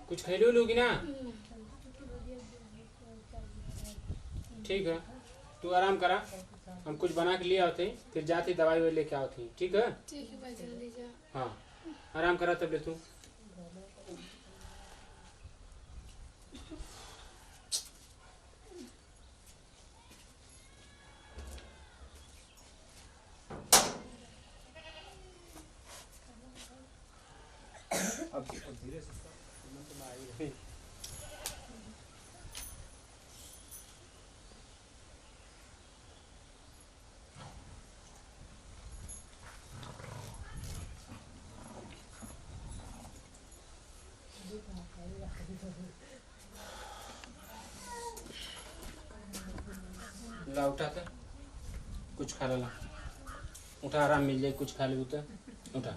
कुछ खेलू लोगी ना। ठीक है, तू आराम करा, हम कुछ बना के लिए आते फिर जाते दवाई वाई लेके आओ। ठीक है। ठीक है भाई, जल्दी जा। हाँ, आराम करा तब ले तू। अब धीरे से ला उठा था, कुछ खा ला, उठा, आराम मिल जाए, कुछ खा ले तो उठा।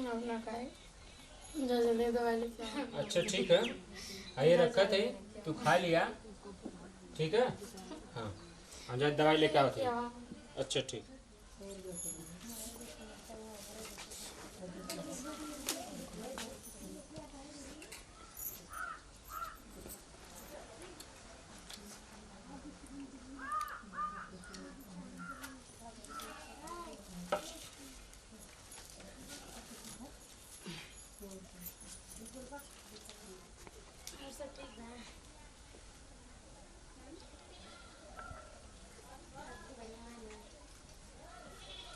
अपना खाए, जल्दी दवाई लेके आओ। अच्छा ठीक है, आइए रखा थे, तू खा लिया। ठीक है। हाँ, जा दवाई लेके आओ थे। अच्छा ठीक। सब ठीक है।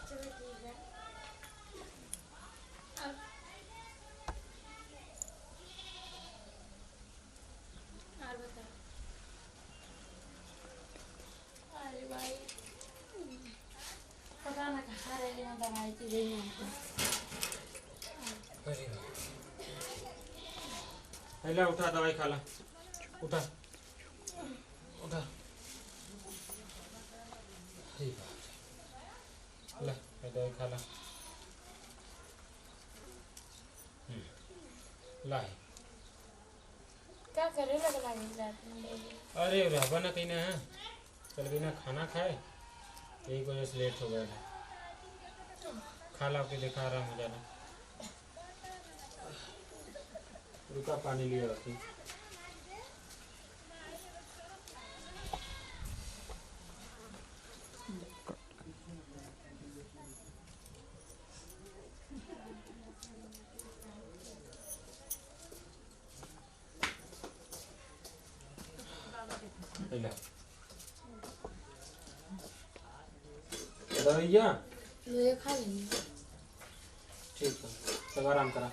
चलो ठीक है। और बता। अरे भाई, पता ना कहाँ रह गया दवाई की देनी हमको। अरे ला उठा, दवाई खा ला, उठा उठा। अरे बाप रे, ला दवाई खा ला। ला क्या करे लग रात में डेली। अरे रहबा ना कहीं ना है, चल गई ना खाना खाए, यही वजह से लेट हो गया था। खा ला के देखा, आराम हो जाना। रुका, पानी लिया रखी। दवाइया ये खा लेंगे। ठीक है, सब आराम करा।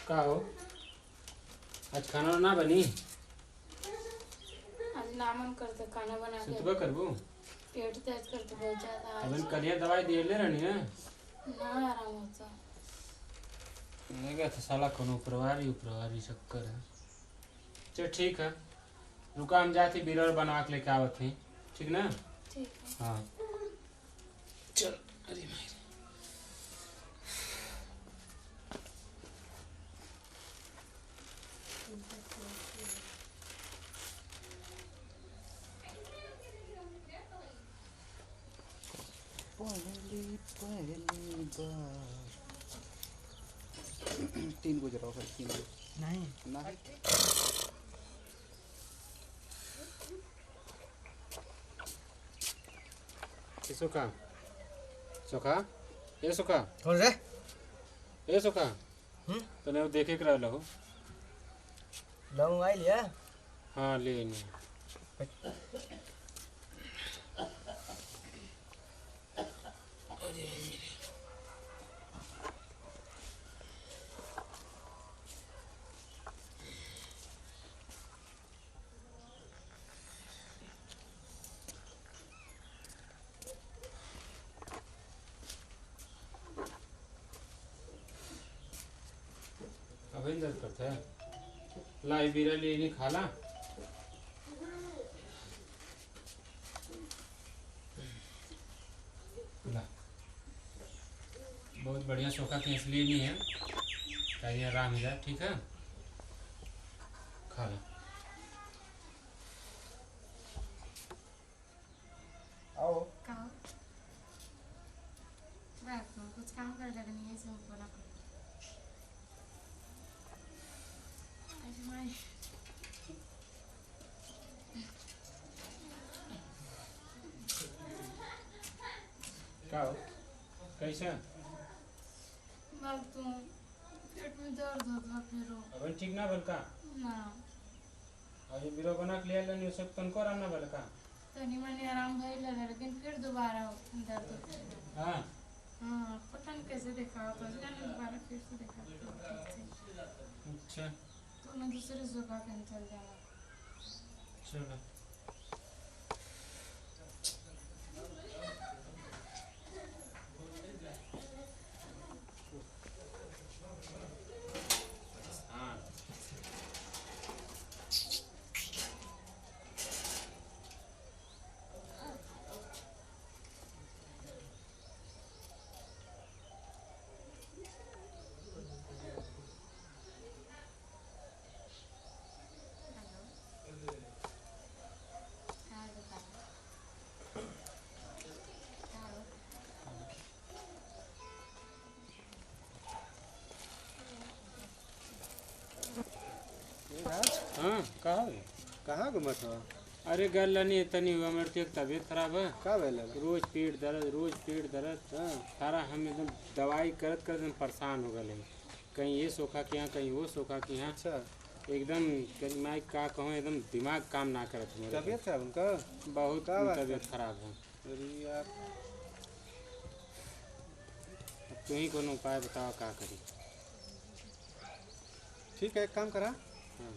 का हो, आज खाना ना बनी? आज नामन करते खाना बना के सुतबा करबू? पेट तेज करते बहुत ज्यादा आज। अबन कलिया दवाई दिए ले रहनी है ना आराम होता। लगा था साला कोनो उपरवारी चक्कर है। चल ठीक है, रुका, हम जाते बिरर बनवा के लेके आवत हैं। ठीक ना? ठीक है। हाँ चल। अरे मारे, पहली बार 3 गुजरा फिर 3 नहीं नहीं सुखा सुखा ये सुखा कौन रे ये सुखा तने देखे के रहल हो। लौंग आई लिया हाँ ले नहीं अभी दर्द करता है। ला बीरा ले नहीं खा ला। ला बहुत बढ़िया सोखा के इसलिए नहीं है ताकि आराम हो जाए। ठीक है खा ला। आओ कहो बैठ तुम कुछ काम कर लगनी है इसमें बोला करो। ऐसे माय क्या हो कैसे बात तुम पेट में दर्द होता फिर अभी ठीक ना बलका ना और ये बीरो बना के लिया नहीं सब तनको आराम ना बलका। तनी मनी आराम भइल है लेकिन फिर दोबारा दर्द होता है। हाँ हाँ पता नहीं कैसे देखा तो जाने दोबारा फिर से देखा। अच्छा तो मैं दूसरे जगह के चल जाना। चलो हाँ हाँ बताओ हाँ हाँ कहा कहाँ घूमत हो? अरे गल नहीं तनी हुआ मेरे तो एक तबीयत खराब है। का भेल? रोज पेट दर्द। हाँ सारा हम एकदम दवाई करत करत एकदम परेशान हो गए। कहीं ये सोखा के यहाँ कहीं वो सोखा के यहाँ अच्छा एकदम मैं का कहूँ एकदम दिमाग काम ना करत मेरा। तबीयत खराब उनका? बहुत का बात तबीयत खराब है। अरे यार अब तू ही कोनो उपाय बताओ का करी। ठीक है एक काम करा, हाँ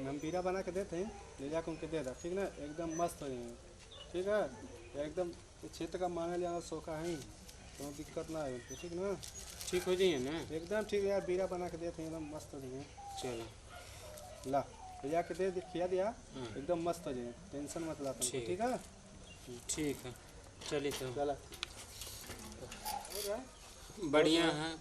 हम पीरा बना के देते हैं, ले जाकर उनके दे दा। ठीक ना एकदम मस्त हो जाएंगे। ठीक है एकदम क्षेत्र का मांगल यहाँ सोखा है तो दिक्कत ना है उनको। ठीक ना ठीक हो जाइए ना। एकदम ठीक है यार, बीरा बना के देते हैं एकदम मस्त हो जाएंगे। चलो ला ले जाके दे खिया दिया हाँ एकदम मस्त हो जाएंगे। टेंशन मत ला तुमको। ठीक। ठीक है ठीक है चलिए तो चला बढ़िया है।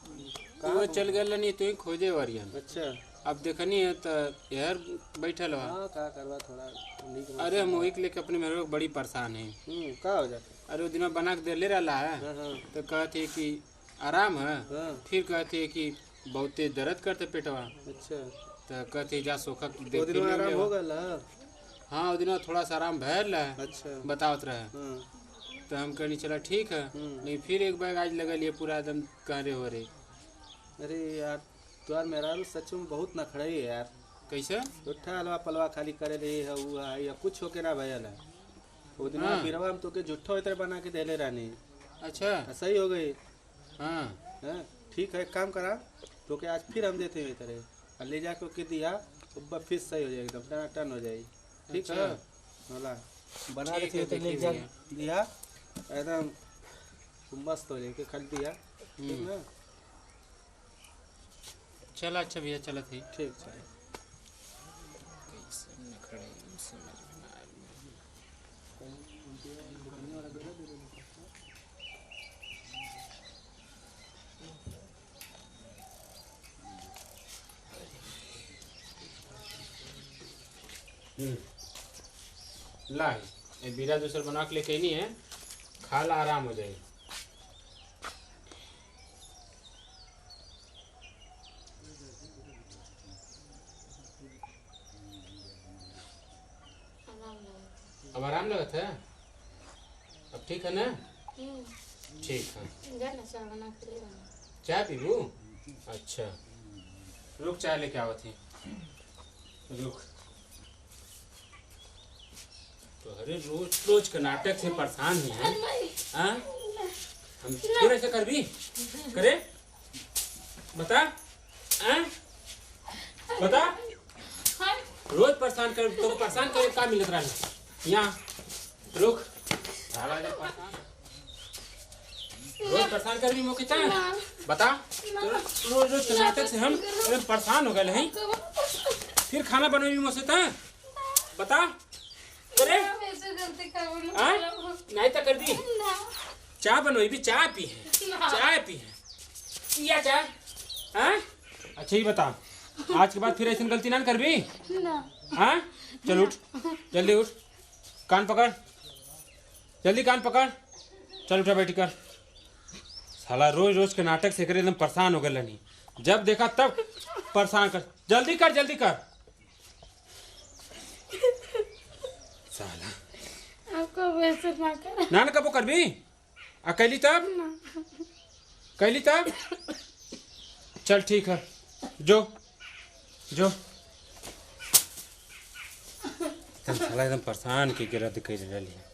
वो चल गया नहीं तो ही खोजे वरियन। अच्छा अब देखनी है तो यार बैठल हुआ। हाँ का करवा थोड़ा नीक। अरे हम वही के लेके अपने मेरे को बड़ी परेशान है। का हो जाता? अरे वो दिन बना के दे ले रहा है हाँ हाँ तो कहते कि आराम है, हाँ फिर कहते कि बहुते दर्द करते पेटवा अच्छा तो कहते जा सोखा दो दिन में आराम हो गया? हाँ वो दिन थोड़ा सा आराम भैल है अच्छा बतावत रहे। हाँ तो हम कहनी चला ठीक है। नहीं फिर एक बार आज लगल ये पूरा एकदम कहरे हो रहे। अरे यार तुआर मेरा सच में बहुत नखड़ई है यार। कैसे उठा हलवा पलवा खाली करे रही है वो है या कुछ होके ना भयल है। वो दिन हाँ। बिरवा हम तो के जुट्ठो इतने बना के देले रानी अच्छा सही हो गई। हाँ हाँ ठीक है एक काम करा तो के आज फिर हम देते हैं तरह और ले जाके के दिया तो फिर सही हो जाए एकदम टनाटन हो जाएगी। ठीक है होला बना ठीक के है, तो ले देखिए जा भैया। दिया एकदम मस्त हो जाएगी खाली दिया। ठीक ना चला अच्छा भैया चला थी। ठीक है ला ये बीरा दूसर बना के लेके नहीं है खा ला आराम हो जाएगी। आराम लगा। अब आराम लगत है अब ठीक है ना। हम्म, ठीक है जा ना चाय बना के ले आना। चाय पीबू। अच्छा रुक चाय लेके आवत थी रुक। तो अरे रोज रोज के नाटक से परेशान ही है। हाँ हम फिर ऐसे कर भी करे बता। हाँ बता रोज परेशान कर तो परेशान करे का मिलत रहा यहाँ रुक। साला जो परेशान रोज परेशान कर भी मोके ता बता रोज रोज के नाटक से हम एकदम परेशान हो गए हैं फिर खाना बनवी मुझसे ता बता करे ऐसे गलती कर बोलूं हाँ? नहीं तो कर दी चाय बनवी भी चाय पी है चाय पी है पिया चाय हाँ अच्छा ही बता आज के बाद फिर ऐसी गलती ना कर भी ना हाँ चल उठ जल्दी उठ कान पकड़ जल्दी कान पकड़ चल उठा बैठी कर साला रोज रोज के नाटक से कर एकदम परेशान हो गए नहीं जब देखा तब परेशान कर जल्दी कर साला आपको वैसे ना कर ना कबो कर भी अकेली तब कैली तब चल ठीक है जो जो साला एकदम परेशान की गिरत कर रही